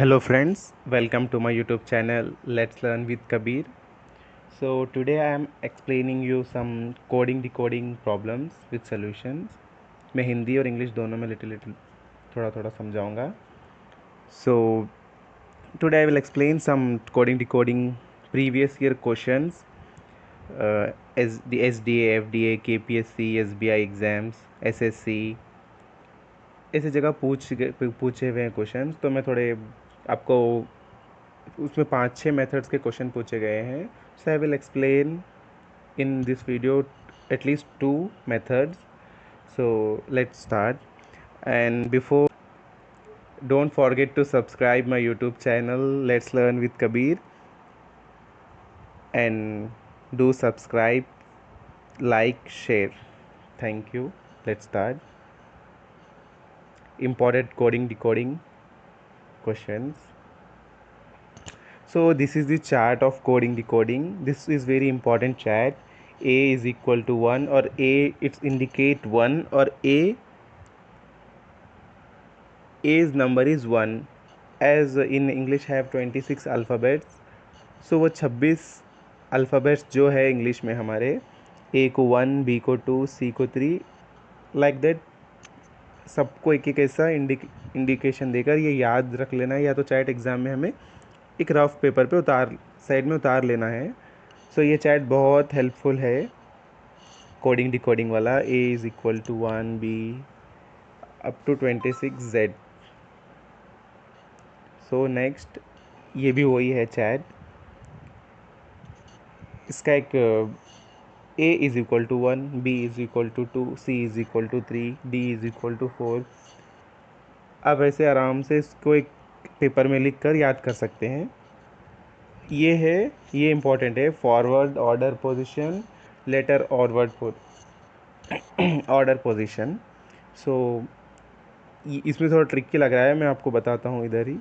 Hello friends, welcome to my YouTube channel Let's Learn with Kabir. So today I am explaining you some coding decoding problems with solutions. मैं हिंदी और English दोनों में little थोड़ा थोड़ा समझाऊंगा. So today I will explain some coding decoding previous year questions as the SDA, FDA, KPSC, SBI exams, SSC ऐसी जगह पूछे हुए हैं क्वेश्चन. तो मैं थोड़े आपको उसमें 5-6 मेथड्स के क्वेश्चन पूछे गए हैं. So I will explain in this video at least 2 methods. So let's start. And before, don't forget to subscribe my YouTube channel let's learn with Kabir and do subscribe, like, share. Thank you. Let's start. Important coding decoding questions. So this is the chart of coding decoding. This is very important chart. A is equal to 1 or A it's indicate 1 or A's number is 1. As in English have 26 alphabets. So वो 26 alphabets जो है English में हमारे, A को 1, B को 2, C को 3, like that सबको एक एक ऐसा इंडिकेशन देकर ये याद रख लेना है, या तो चैट एग्ज़ाम में हमें एक रफ पेपर पे साइड में उतार लेना है. सो ये चैट बहुत हेल्पफुल है कोडिंग डिकोडिंग वाला. A is equal to 1, B up to 26, Z. So next ये भी वही है चैट. इसका एक A is equal to 1, B is equal to 2, C is equal to 3, D is equal to 4. आप ऐसे आराम से इसको एक पेपर में लिख कर याद कर सकते हैं. ये इम्पॉर्टेंट है. Forward order position, later order position. So इसमें थोड़ा ट्रिकी लग रहा है, मैं आपको बताता हूँ इधर ही.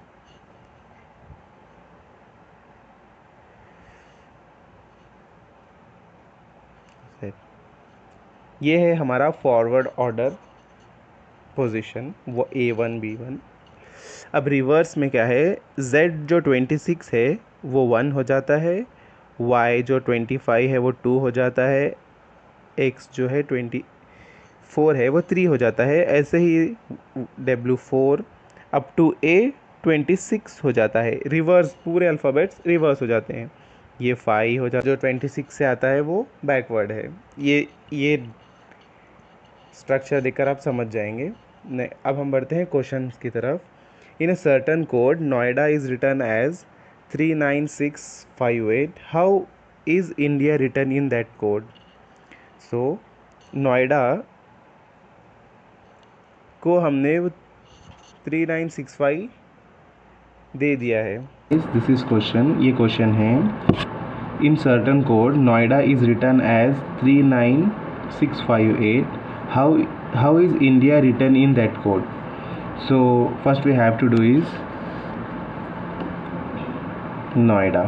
ये है हमारा फॉरवर्ड ऑर्डर पोजीशन, वो A1 B1. अब रिवर्स में क्या है, Z जो 26 है वो 1 हो जाता है, Y जो 25 है वो 2 हो जाता है, X जो है 24 है वो 3 हो जाता है. ऐसे ही W4 अप टू A 26 हो जाता है. रिवर्स पूरे अल्फ़ाबेट्स रिवर्स हो जाते हैं. ये 5 हो जाता है, जो 26 से आता है वो बैकवर्ड है. ये स्ट्रक्चर देखकर आप समझ जाएंगे. अब हम बढ़ते हैं क्वेश्चन की तरफ. In a certain code Noida is written as 39658. How is India written in that code? So Noida को हमने 3965 दे दिया है. This is question. ये क्वेश्चन है. In certain code Noida is written as 39658. How is India written in that code? So first we have to do is Noida.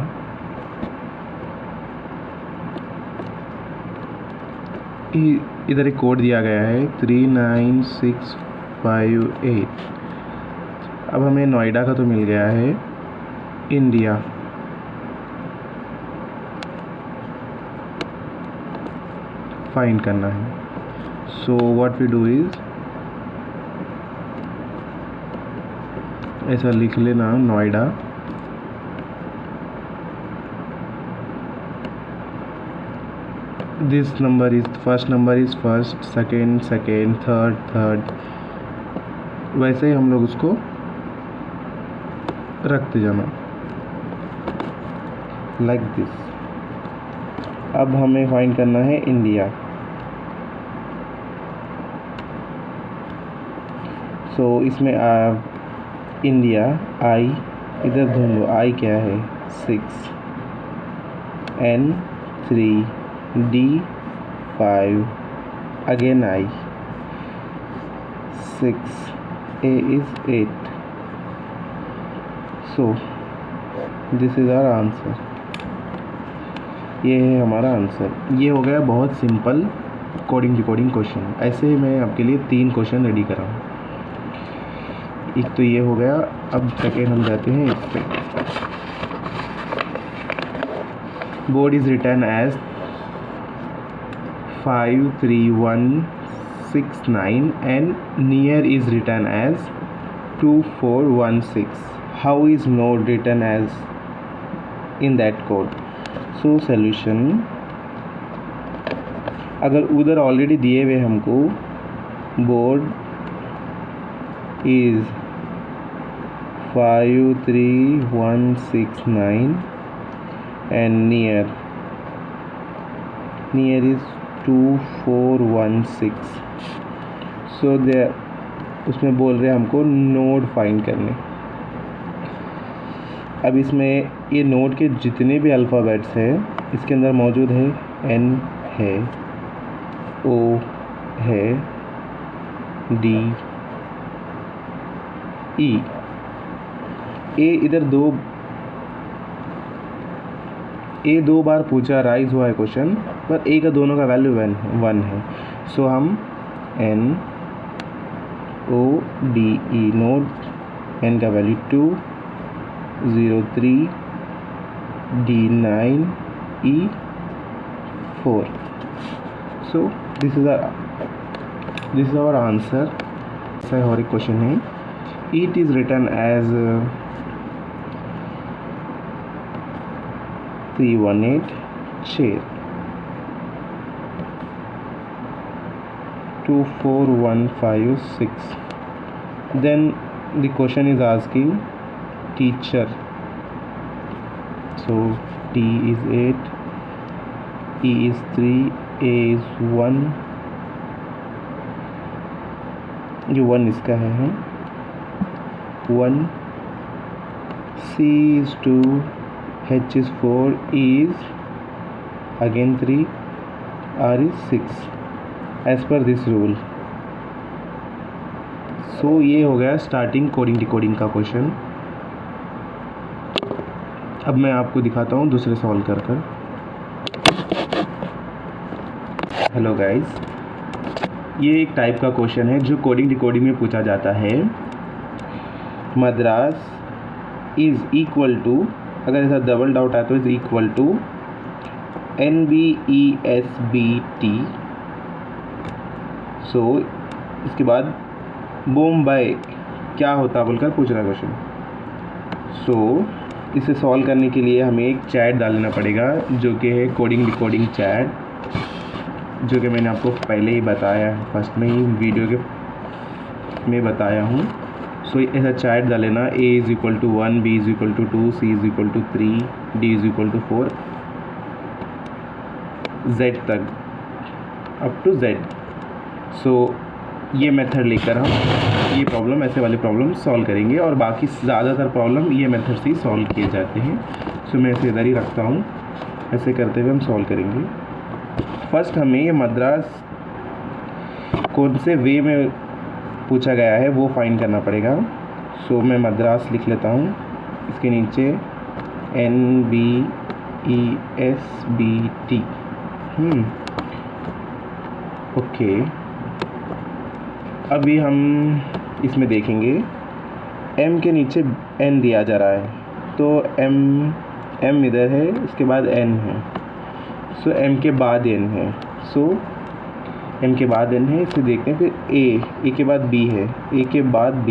इधर एक code दिया गया है 39658. अब हमें नोएडा का तो मिल गया है, इंडिया फाइंड करना है. So what we do is ऐसा लिख लेना Noida. This number is first, second, third. वैसे ही हम लोग उसको रखते जाना लाइक दिस. अब हमें फाइंड करना है इंडिया. सो इसमें इंडिया आई इधर ढूंढो. आई क्या है? 6, N 3, D 5, again I 6, A is 8. So this is our answer. ये है हमारा आंसर. ये हो गया बहुत सिंपल कोडिंग डिकोडिंग क्वेश्चन. ऐसे ही मैं आपके लिए 3 क्वेश्चन रेडी कर रहा हूँ. एक तो ये हो गया। अब सेकेंड हम जाते हैं इस पे। Word is written as 53169 and near is written as 2416. How is node written as in that code? So solution, अगर उधर ऑलरेडी दिए हुए हमको board is 53169 and near is 2416, सो दे उसमें बोल रहे हैं हमको नोड फाइंड करने। अब इसमें ये नोड के जितने भी अल्फ़ाबेट्स हैं इसके अंदर मौजूद है। N है, O है, D, E, ए इधर दो बार पूछा, राइज हुआ है क्वेश्चन, पर ए का दोनों का वैल्यू 1 है। सो हम N O D E node, N का value 2, 0 3, D 9, E 4। So this is our answer. ऐसा और एक क्वेश्चन है, it is written as 318 chair, 24156. Then the question is asking teacher. So T is 8, E is 3, A is 1, जो 1 इसका है 1, C is 2, H is 4, E is again 3, R is 6 as per this rule। सो ये हो गया starting coding decoding का question. अब मैं आपको दिखाता हूँ दूसरे सॉल्व कर। हेलो गाइस, ये एक टाइप का क्वेश्चन है जो कोडिंग डिकोडिंग में पूछा जाता है। मद्रास इज़ इक्वल टू, अगर ऐसा डबल डाउट आया तो इज़ इक्वल टू NBESBT। सो इसके बाद बॉम्बे क्या होता बोलकर पूछ रहा क्वेश्चन। सो इसे सॉल्व करने के लिए हमें एक चैट डालना पड़ेगा जो कि है कोडिंग डिकोडिंग चैट, जो कि मैंने आपको पहले ही बताया है, फर्स्ट में ही वीडियो के में बताया हूँ। सो ऐसा चैट डाल लेना, A is equal to 1, B is equal to 2, C is equal to 3, D is equal to 4, Z तक, अप टू Z। सो ये मेथड लेकर हम ये प्रॉब्लम, ऐसे वाले प्रॉब्लम सॉल्व करेंगे, और बाकी ज़्यादातर प्रॉब्लम ये मेथड से ही सॉल्व किए जाते हैं। सो मैं इसे इधर ही रखता हूँ, ऐसे करते हुए हम सॉल्व करेंगे। फर्स्ट हमें ये मद्रास कौन से वे में पूछा गया है वो फाइंड करना पड़ेगा। सो मैं मद्रास लिख लेता हूँ, इसके नीचे NBESBT। ओके, अभी हम इसमें देखेंगे M के नीचे N दिया जा रहा है, तो M इधर है, इसके बाद N है। सो M के बाद N है, सो M के बाद N है, इसे देखते हैं। फिर A के बाद B है, A के बाद B,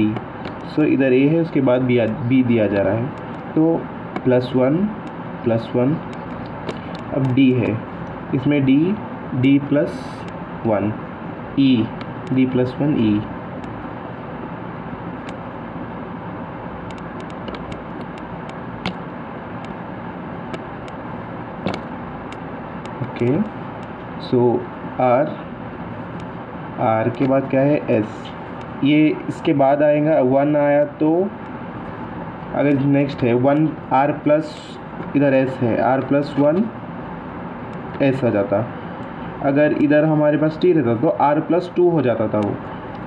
सो इधर A है, उसके बाद B दिया जा रहा है, तो +1 +1। अब D है, इसमें D +1, E D +1 E। Okay, सो R के बाद क्या है S, ये इसके बाद आएगा। 1 आया तो अगर नेक्स्ट है 1 R प्लस इधर S है, R +1 S आ जाता। अगर इधर हमारे पास T रहता तो R +2 हो जाता था, वो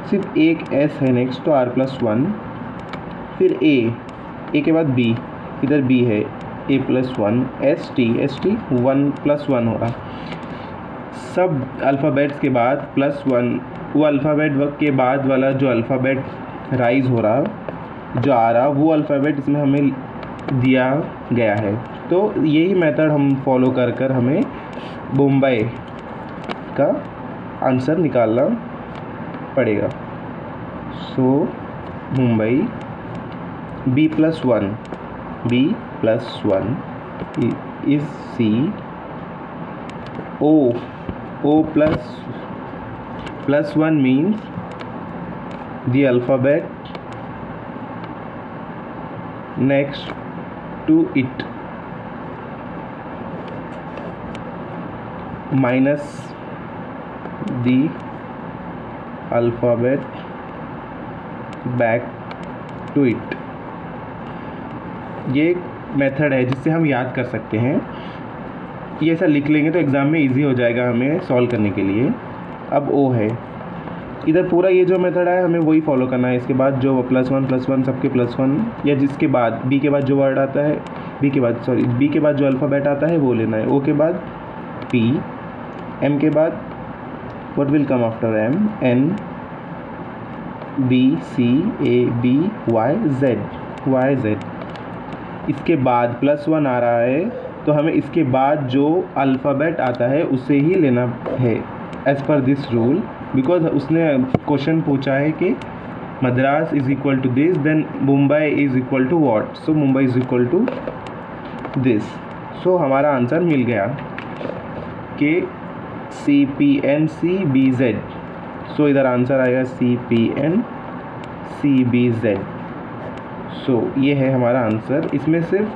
सिर्फ एक S है नेक्स्ट, तो R +1। फिर A के बाद B, इधर B है, A +1 ST 1 +1 हो रहा। सब अल्फ़ाबेट्स के बाद +1, वो अल्फ़ाबेट के बाद वाला जो अल्फ़ाबेट राइज हो रहा, जो आ रहा वो अल्फ़ाबेट इसमें हमें दिया गया है। तो यही मेथड हम फॉलो कर कर हमें मुंबई का आंसर निकालना पड़ेगा। So Mumbai B+1 is C, O plus 1 means the alphabet next to it minus the alphabet back to it। ये एक मेथड है जिससे हम याद कर सकते हैं। ये ऐसा लिख लेंगे तो एग्ज़ाम में इजी हो जाएगा हमें सॉल्व करने के लिए। अब O है, इधर पूरा ये जो मेथड है हमें वही फॉलो करना है। इसके बाद जो +1 सबके +1, या जिसके बाद B के बाद जो वर्ड आता है, B के बाद जो अल्फ़ाबेट आता है वो लेना है। O के बाद P, M के बाद what will come after M, N, B, C, A, B, Y, Z। इसके बाद +1 आ रहा है तो हमें इसके बाद जो अल्फ़ाबेट आता है उसे ही लेना है as per this rule, because उसने क्वेश्चन पूछा है कि Madras is equal to this, then Mumbai is equal to what, so Mumbai is equal to this. So हमारा आंसर मिल गया कि CPNCBZ। सो इधर आंसर आएगा CPNCBZ। सो ये है हमारा आंसर। इसमें सिर्फ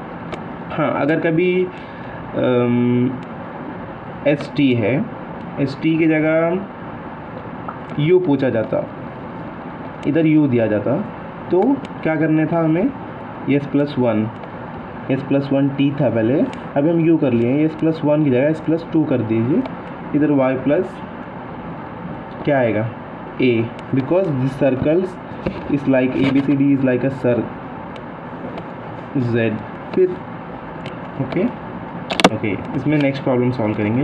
हाँ, अगर कभी ST है, ST की जगह U पूछा जाता, इधर U दिया जाता, तो क्या करने था हमें, S+1 T था पहले, अभी हम U कर लिए, S+1 की जगह S+2 कर दीजिए। इधर Y प्लस क्या आएगा A, because this circles is like ABCD is like a circle Z। फिर ओके, इसमें नेक्स्ट प्रॉब्लम सॉल्व करेंगे।